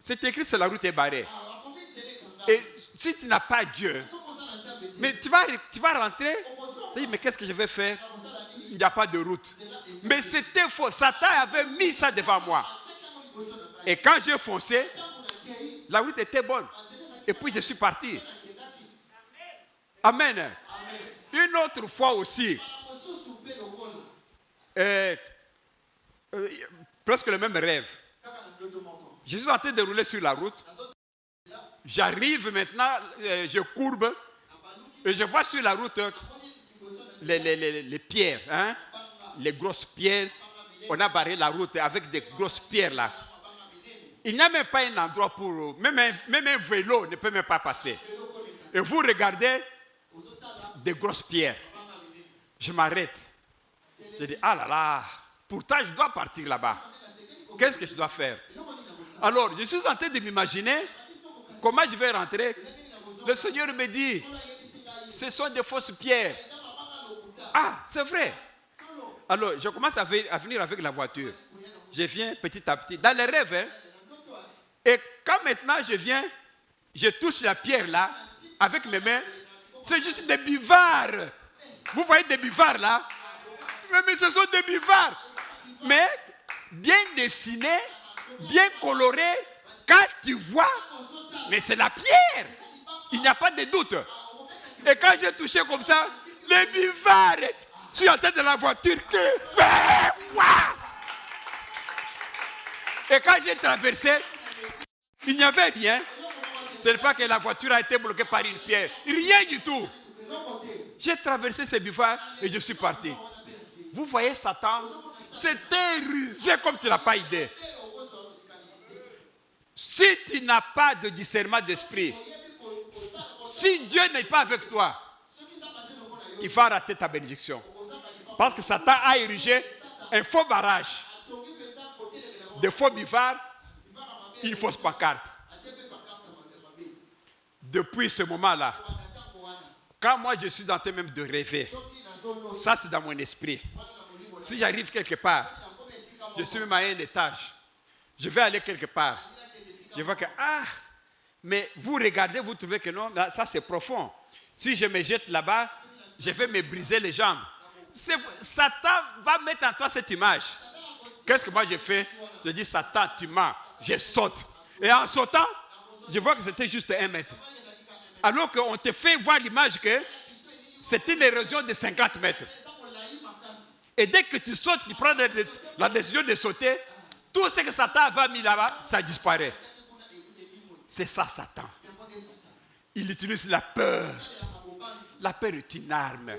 c'est écrit sur la route est barrée. Et si tu n'as pas Dieu, mais tu vas rentrer, tu dis, mais qu'est-ce que je vais faire? Il n'y a pas de route. Mais c'était faux. Satan avait mis ça devant moi. Et quand j'ai foncé, la route était bonne. Et puis je suis parti. Amen. Une autre fois aussi, presque le même rêve. Je suis en train de rouler sur la route. J'arrive maintenant, je courbe et je vois sur la route les pierres, hein? Les grosses pierres. On a barré la route avec des grosses pierres là. Il n'y a même pas un endroit pour... Même un vélo ne peut même pas passer. Et vous regardez des grosses pierres. Je m'arrête. Je dis, ah là là, Pourtant, je dois partir là-bas. Qu'est-ce que je dois faire? Alors, je suis en train de m'imaginer comment je vais rentrer. Le Seigneur me dit, ce sont des fausses pierres. Ah, c'est vrai. Alors, je commence à venir avec la voiture. Je viens petit à petit, dans les rêves. Hein. Et quand maintenant je viens, je touche la pierre là, avec mes mains, c'est juste des bivards. Vous voyez des bivards là? Mais ce sont des bivards. Mais bien dessinés, bien colorés. Quand tu vois, mais c'est la pierre. Il n'y a pas de doute. Et quand j'ai touché comme ça, les bivards sur la tête de la voiture, et quand j'ai traversé, il n'y avait rien. Ce n'est pas que la voiture a été bloquée par une pierre. Rien du tout. J'ai traversé ces bivards et je suis parti. Vous voyez Satan, c'était rusé comme tu n'as pas idée. Si tu n'as pas de discernement d'esprit, si Dieu n'est pas avec toi, tu vas rater ta bénédiction. Parce que Satan a érigé un faux barrage, de faux bivards, une fausse pancarte. Depuis ce moment-là, quand moi je suis en train même de rêver, ça c'est dans mon esprit. Si j'arrive quelque part, je suis même à un étage, je vais aller quelque part, je vois que, mais vous regardez, vous trouvez que non, ça c'est profond. Si je me jette là-bas, je vais me briser les jambes. Satan va mettre en toi cette image. Qu'est-ce que moi je fais? Je dis, Satan, tu mens. Je saute. Et en sautant, je vois que c'était juste 1 mètre. Alors qu'on te fait voir l'image que c'était une érosion de 50 mètres. Et dès que tu sautes, tu prends la décision de sauter, tout ce que Satan avait mis là-bas, ça disparaît. C'est ça, Satan. Il utilise la peur. La peur est une arme.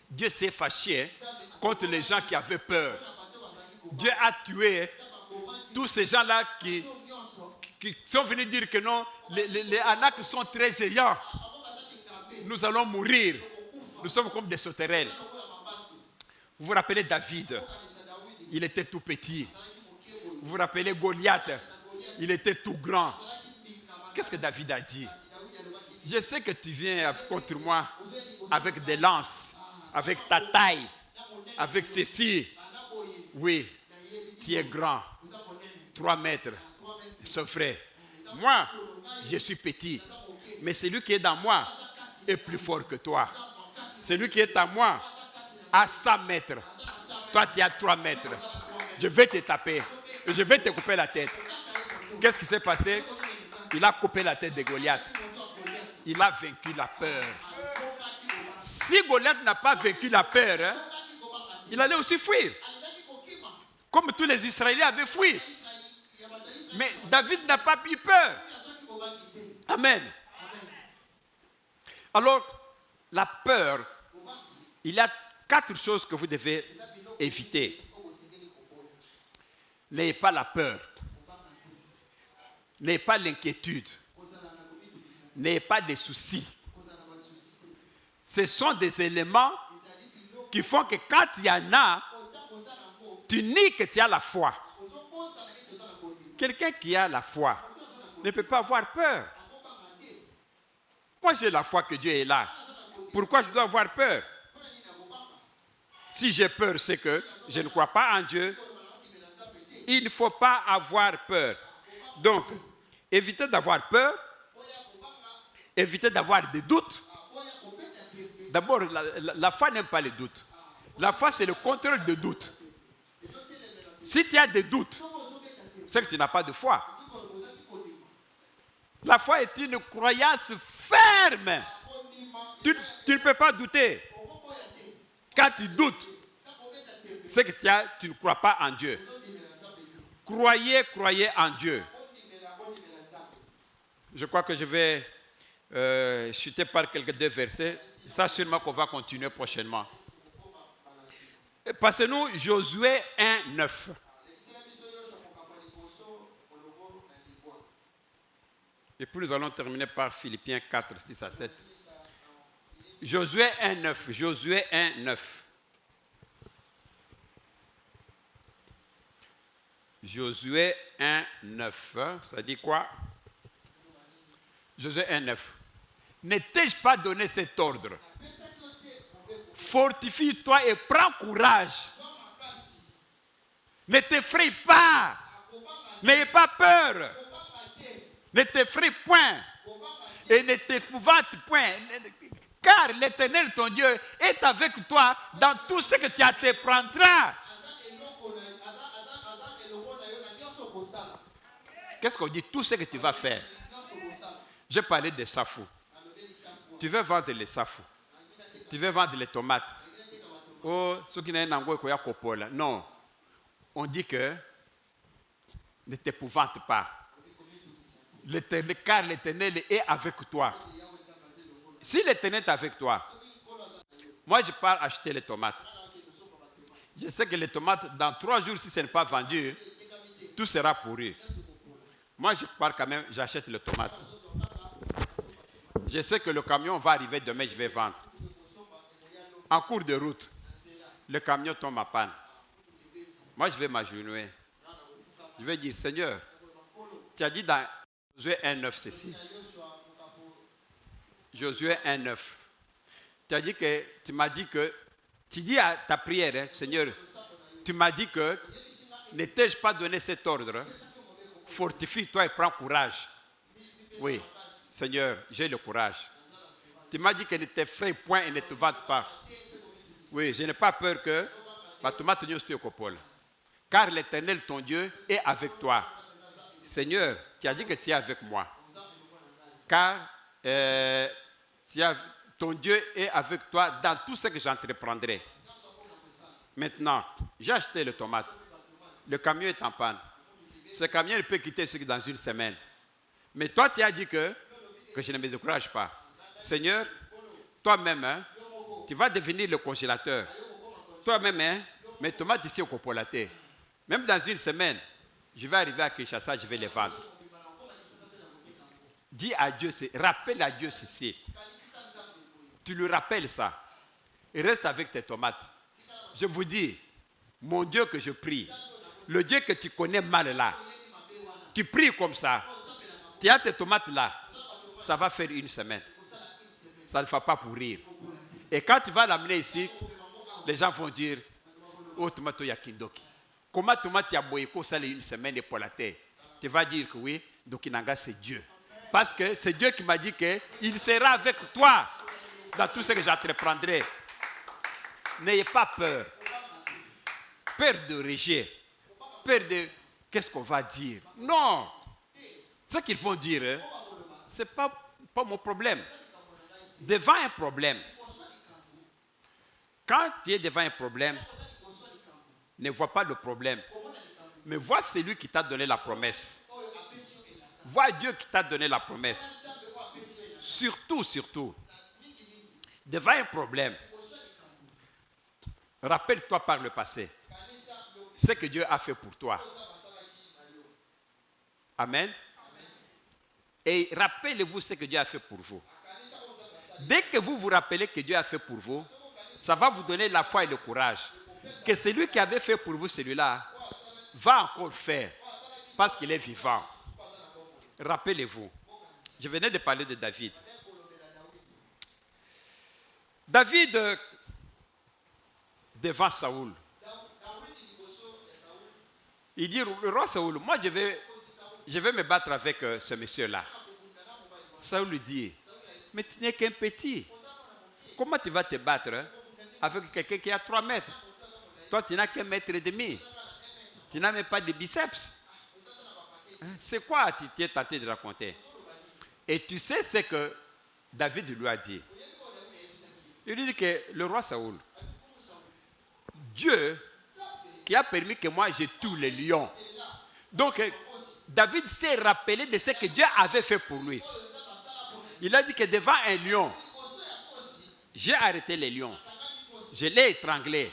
Dieu s'est fâché contre les gens qui avaient peur. Dieu a tué tous ces gens-là qui sont venus dire que non, les Anaks sont très géants. Nous allons mourir. Nous sommes comme des sauterelles. Vous vous rappelez David? Il était tout petit. Vous vous rappelez Goliath? Il était tout grand. Qu'est-ce que David a dit? Je sais que tu viens contre moi avec des lances, avec ta taille, avec ceci. Oui, tu es grand. 3 mètres. Ce frère. Moi, je suis petit. Mais celui qui est dans moi est plus fort que toi. Celui qui est en moi a 100 mètres. Toi, tu as 3 mètres. Je vais te taper. Et je vais te couper la tête. Qu'est-ce qui s'est passé? Il a coupé la tête de Goliath. Il a vaincu la peur. Si Goliath n'a pas vaincu la peur, il allait aussi fuir. Comme tous les Israéliens avaient fui. Mais David n'a pas eu peur. Amen. Alors, la peur, il y a 4 choses que vous devez éviter. N'ayez pas la peur. N'ayez pas l'inquiétude. N'ayez pas de soucis. Ce sont des éléments qui font que quand il y en a, tu nies que tu as la foi. Quelqu'un qui a la foi ne peut pas avoir peur. Moi, j'ai la foi que Dieu est là. Pourquoi je dois avoir peur? Si j'ai peur, c'est que je ne crois pas en Dieu. Il ne faut pas avoir peur. Donc, évitez d'avoir peur. Évitez d'avoir des doutes. D'abord, la foi n'aime pas les doutes. La foi, c'est le contrôle des doutes. Si tu as des doutes, c'est que tu n'as pas de foi. La foi est une croyance ferme. Tu ne peux pas douter. Quand tu doutes, c'est que tu ne crois pas en Dieu. Croyez en Dieu. Je crois que je vais chuter par quelques 2 versets. Ça, sûrement qu'on va continuer prochainement. Passez-nous Josué 1, 9. Et puis nous allons terminer par Philippiens 4, 6 à 7. Josué 1, 9. Josué 1, 9. Josué 1, 9. Ça dit quoi? Josué 1, 9. Ne t'ai-je pas donné cet ordre? Fortifie-toi et prends courage. Ne t'effraie pas. N'ayez pas peur. Ne t'effraie point. Et ne t'épouvante point. Car l'Éternel, ton Dieu, est avec toi dans tout ce que tu entreprendras. Qu'est-ce qu'on dit? Tout ce que tu vas faire. J'ai parlé des safou. Tu veux vendre les safou. Tu veux vendre les tomates. Oh, ceux qui n'ont pas de non. On dit que ne t'épouvante pas. Car l'Éternel est avec toi. Si l'Éternel est avec toi, moi je pars acheter les tomates. Je sais que les tomates, dans 3 jours, si ce n'est pas vendu, tout sera pourri. Moi je pars quand même, j'achète les tomates. Je sais que le camion va arriver demain, je vais vendre. En cours de route, le camion tombe en panne. Moi je vais m'agenouiller. Je vais dire, Seigneur, tu as dit dans Josué 1,9 ceci. Josué 1,9. Tu m'as dit que, tu dis à ta prière, hein, Seigneur, tu m'as dit que, ne t'ai-je pas donné cet ordre? Fortifie-toi et prends courage. Oui, Seigneur, j'ai le courage. Tu m'as dit que ne t'effraie point et ne te vante pas. Oui, je n'ai pas peur que ma tomate ne soit copole. Car l'Éternel, ton Dieu, est avec toi. Seigneur, tu as dit que tu es avec moi. Car ton Dieu est avec toi dans tout ce que j'entreprendrai. Maintenant, j'ai acheté les tomates. Le camion est en panne. Ce camion ne peut quitter ce que dans une semaine. Mais toi, tu as dit que je ne me décourage pas. Seigneur, toi-même, hein, tu vas devenir le congélateur. Toi-même, hein, mes tomates ici au copolaté. Même dans une semaine, je vais arriver à Kinshasa, je vais les vendre. Dis à Dieu, rappelle à Dieu ceci. Tu lui rappelles ça. Et reste avec tes tomates. Je vous dis, mon Dieu que je prie, le Dieu que tu connais mal là, tu pries comme ça, tu as tes tomates là, ça va faire une semaine. Ça ne va pas pourrir. Et quand tu vas l'amener ici, les gens vont dire, oh tomato yakindoki. Comment tomate yaboyeko ça une semaine pour la terre? Tu vas dire que oui, Dokinanga c'est Dieu. Parce que c'est Dieu qui m'a dit qu'il sera avec toi dans tout ce que j'entreprendrai. N'ayez pas peur. Peur de rejet. Peur de qu'est-ce qu'on va dire. Non. Ce qu'ils vont dire, hein, ce n'est pas mon problème. Devant un problème, quand tu es devant un problème, ne vois pas le problème, mais vois celui qui t'a donné la promesse. Vois Dieu qui t'a donné la promesse. Surtout, devant un problème, rappelle-toi par le passé ce que Dieu a fait pour toi. Amen. Et rappelez-vous ce que Dieu a fait pour vous. Dès que vous vous rappelez que Dieu a fait pour vous, ça va vous donner la foi et le courage. Que celui qui avait fait pour vous celui-là va encore faire parce qu'il est vivant. Rappelez-vous, je venais de parler de David. David, devant Saoul, il dit, le roi Saoul, moi je vais me battre avec ce monsieur-là. Saoul lui dit, mais tu n'es qu'un petit. Comment tu vas te battre avec quelqu'un qui a 3 mètres? Toi, tu n'as qu'un mètre et demi. Tu n'as même pas de biceps. C'est quoi tu es tenté de raconter? Et tu sais ce que David lui a dit. Il lui dit que le roi Saoul, Dieu qui a permis que moi je tue les lions. Donc, David s'est rappelé de ce que Dieu avait fait pour lui. Il a dit que devant un lion, j'ai arrêté les lions. Je l'ai étranglé.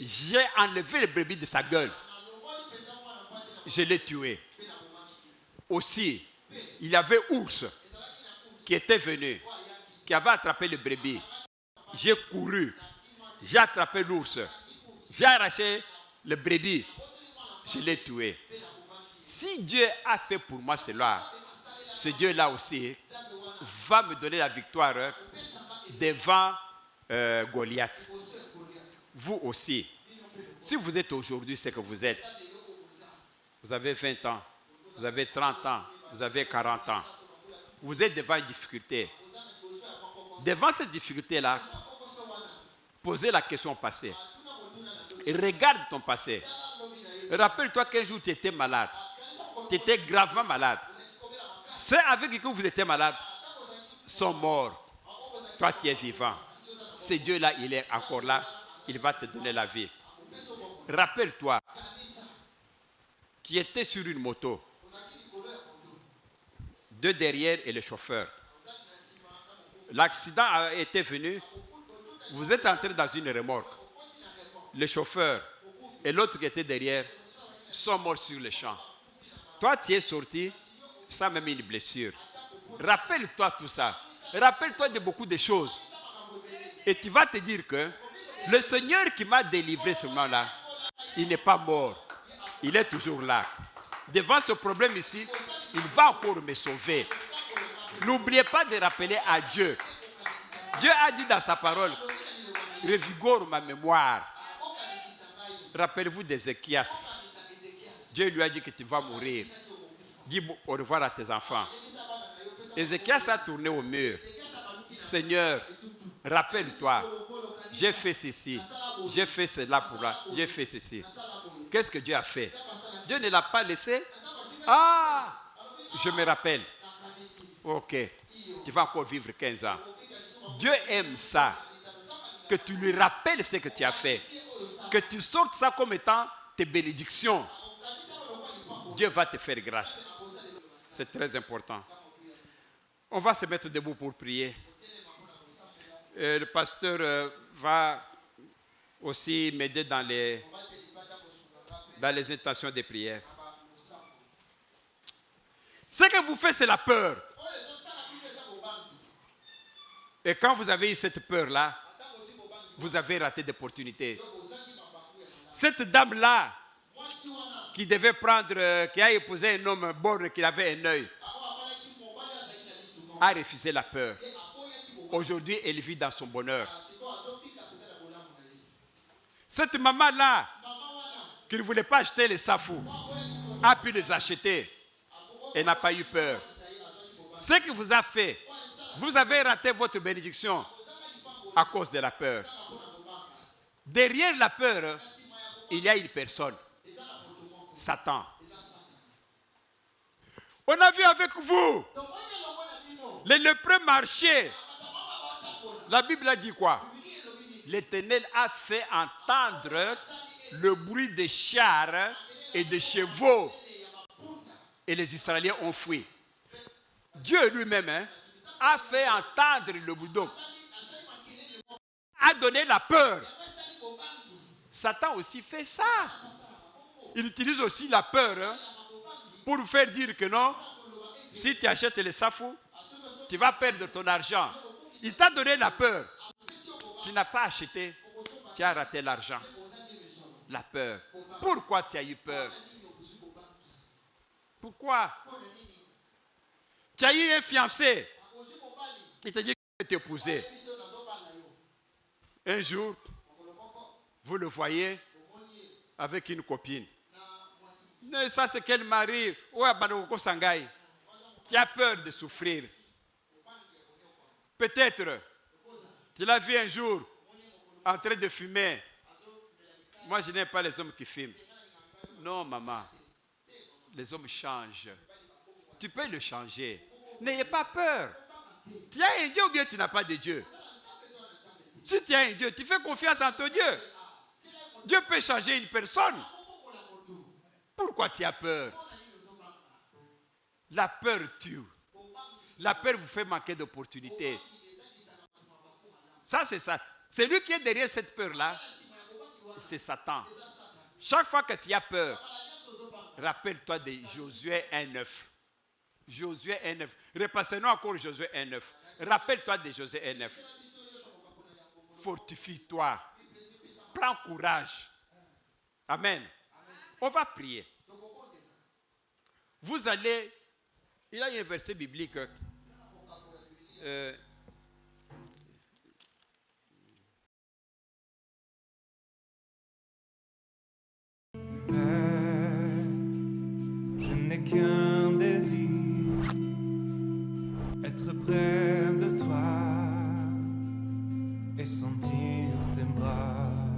J'ai enlevé le brebis de sa gueule. Je l'ai tué. Aussi, il y avait ours qui était venu, qui avait attrapé le brebis. J'ai couru. J'ai attrapé l'ours. J'ai arraché le brebis. je l'ai tué. Si Dieu a fait pour moi cela, ce Dieu-là aussi va me donner la victoire devant Goliath. Vous aussi. Si vous êtes aujourd'hui ce que vous êtes, vous avez 20 ans, vous avez 30 ans, vous avez 40 ans, vous êtes devant une difficulté. Devant cette difficulté-là, posez la question au passé. Et regarde ton passé. Rappelle-toi qu'un jour tu étais malade. Tu étais gravement malade. Ceux avec qui vous étiez malade sont morts. Toi, tu es vivant. Ce Dieu-là, il est encore là. Il va te donner la vie. Rappelle-toi qui était sur une moto. Deux derrière et le chauffeur. L'accident a été venu. Vous êtes entré dans une remorque. Le chauffeur et l'autre qui était derrière sont morts sur le champ. Toi, tu es sorti sans même une blessure. Rappelle-toi tout ça. Rappelle-toi de beaucoup de choses. Et tu vas te dire que le Seigneur qui m'a délivré ce moment-là, il n'est pas mort. Il est toujours là. Devant ce problème ici, il va encore me sauver. N'oubliez pas de rappeler à Dieu. Dieu a dit dans sa parole, revigore ma mémoire. Rappelez-vous d'Ézéchias. Dieu lui a dit que tu vas mourir. Dis au revoir à tes enfants. Ézéchias a tourné au mur. Seigneur, rappelle-toi, j'ai fait ceci, j'ai fait cela pour là, j'ai fait ceci. Qu'est-ce que Dieu a fait? Dieu ne l'a pas laissé. Ah, je me rappelle. Ok, tu vas encore vivre 15 ans. Dieu aime ça. Que tu lui rappelles ce que tu as fait. Que tu sortes ça comme étant tes bénédictions. Dieu va te faire grâce. C'est très important. On va se mettre debout pour prier. Le pasteur va aussi m'aider dans les intentions des prières. Ce que vous faites, c'est la peur. Et quand vous avez eu cette peur-là, vous avez raté d'opportunités. Cette dame-là, qui devait prendre, qui a épousé un homme borgne qui avait un œil, a refusé la peur. Aujourd'hui, elle vit dans son bonheur. Cette maman-là, qui ne voulait pas acheter les safous, a pu les acheter. Elle n'a pas eu peur. Ce que vous a fait, vous avez raté votre bénédiction à cause de la peur. Derrière la peur, il y a une personne. Satan. On a vu avec vous les lépreux marcher. La Bible a dit quoi? L'Éternel a fait entendre le bruit des chars et des chevaux. Et les Israéliens ont fui. Dieu lui-même a fait entendre le bruit. Donc, a donné la peur. Satan aussi fait ça. Il utilise aussi la peur pour faire dire que non, si tu achètes les safous, tu vas perdre ton argent. Il t'a donné la peur. Tu n'as pas acheté, tu as raté l'argent. La peur. Pourquoi tu as eu peur? Pourquoi? Tu as eu un fiancé. Il te dit qu'il veut t'épouser. Un jour, vous le voyez avec une copine. Mais ça, c'est quel mari? Tu as peur de souffrir. Peut-être, tu l'as vu un jour en train de fumer. Moi, je n'aime pas les hommes qui fument. Non, maman. Les hommes changent. Tu peux le changer. N'ayez pas peur. Tu as un Dieu ou bien tu n'as pas de Dieu? Si tu as un Dieu, tu fais confiance en ton Dieu. Dieu peut changer une personne. Pourquoi tu as peur? La peur tue. La peur vous fait manquer d'opportunités. Ça, c'est ça. C'est lui qui est derrière cette peur-là. C'est Satan. Chaque fois que tu as peur, rappelle-toi de Josué 1,9. Josué 1,9. Repassez-nous encore Josué 1,9. Rappelle-toi de Josué 1,9. Fortifie-toi. Prends courage. Amen. On va prier. Vous allez, il y a un verset biblique. Père, je n'ai qu'un désir, être près de toi et sentir tes bras.